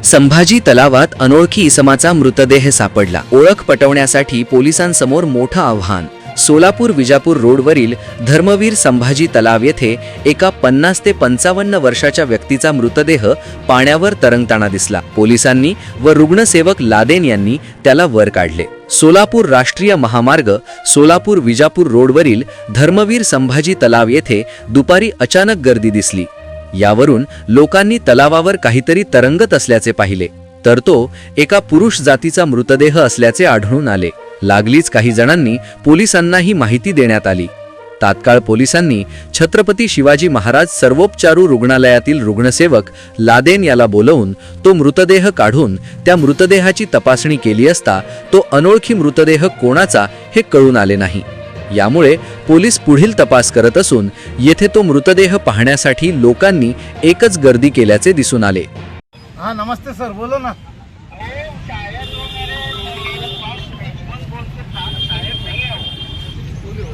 संभाजी तलावात अनोळखी इसमाचा मृतदेह सापडला। ओळख पटवण्यासाठी पोलिसांसमोर मोठं आव्हान। सोलापूर विजापूर रोडवरील धर्मवीर संभाजी तलाव येथे एका 50 ते 55 वर्षाच्या व्यक्तीचा मृतदेह पाण्यावर तरंगताना दिसला। पोलिसांनी व रुग्णसेवक लादेन यांनी त्याला वर काढले। सोलापूर राष्ट्रीय महामार्ग सोलापूर विजापूर रोडवरील धर्मवीर संभाजी तलाव येथे दुपारी अचानक गर्दी दिसली। यावरून लोकांनी तलावावर काहीतरी तरंगत असल्याचे पाहिले, तर तो एका पुरुष जातीचा मृतदेह असल्याचे आढळून आले। लागलीच काही जणांनी पोलिसांना ही माहिती देण्यात आली। तात्काळ पोलिसांनी छत्रपती शिवाजी महाराज सर्वोपचारू रुग्णालयातील रुग्णसेवक लादेन याला बोलवून तो मृतदेह काढून त्या मृतदेहाची तपासणी केली असता तो अनोळखी मृतदेह कोणाचा हे कळून आले नाही। यामुळे पोलीस पुढील तपास करत असून येथे तो मृतदेह पाहण्यासाठी लोकांनी एकच गर्दी केल्याचे दिसून आले। हाँ नमस्ते सर, बोलो ना।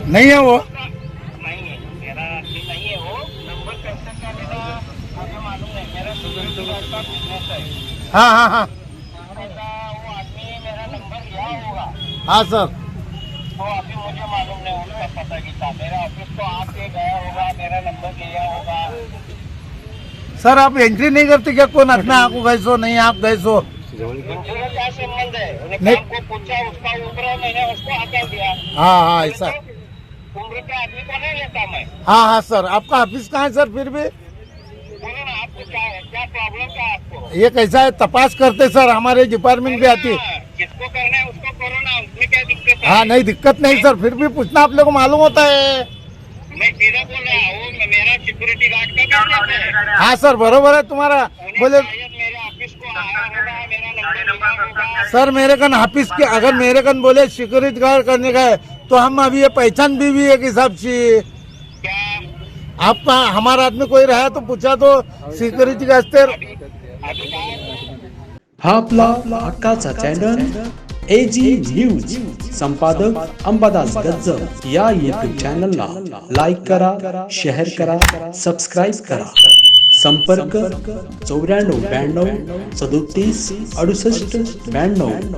नहीं है वो। नहीं है मेरा आदमी नहीं है वो। नंबर कैसे क्या लेना मुझे मालूम नहीं। मेरा सिक्योरिटी गार्ड का बिजनेस है। हाँ हाँ हाँ बेटा वो आदमी मेरा नंबर लिया होगा हाँ सर। तो अभी मुझे मालूम नहीं उसका पता नहीं था। मेरा ऑफिस तो आके गया होगा, मेरा नंबर लिया होगा। सर आप एंट्री नहीं करते क्या? कौन अपना आपको गए सो नहीं आप गए सो? उनसे क्या संबंध है? उन्हें नहीं। काम को पूछा, उसका उम्र मैंने उसको हटा दिया। हाँ हाँ ऐसा। उम्र के आदमी को नहीं लेता मैं। हाँ हाँ सर, आपका ऑफिस कहाँ है सर? फिर भी बोलो ना, आपको क्या है, क्या प्रॉब्लम क्या है आपको? ये कैसा है, तपास करते सर, हमारे डिपार्टमेंट भी आती है। जिसको करना है उसको करो ना, उसमें क्या दिक्कत है? हाँ नहीं दिक्कत नहीं सर, फिर भी पूछना आप लोग को मालूम होता है। मैं सीधा बोल रहा हूँ, मेरा सिक्योरिटी गार्ड का बिजनेस है। हाँ सर बरोबर है तुम्हारा। उन्हें बोले शायद मेरे ऑफिस को आया होगा, मेरा नंबर लिया होगा। सर मेरे कन ऑफिस के अगर मेरे कन बोले सिक्योरिटी गार्ड करने का है तो हम अभी ये पहचान भी एक हिसाब से क्या आपका हमारा आदमी कोई रहा तो पूछा तो सिक्योरिटी गार्ड अभी क्या? हा आपला हक्काचा चॅनल AG न्यूज। संपादक अंबादास गज्जर या यूट्यूब चॅनलला लाईक करा, शेअर करा, सबस्क्राईब करा। संपर्क 94 92 37 68 92।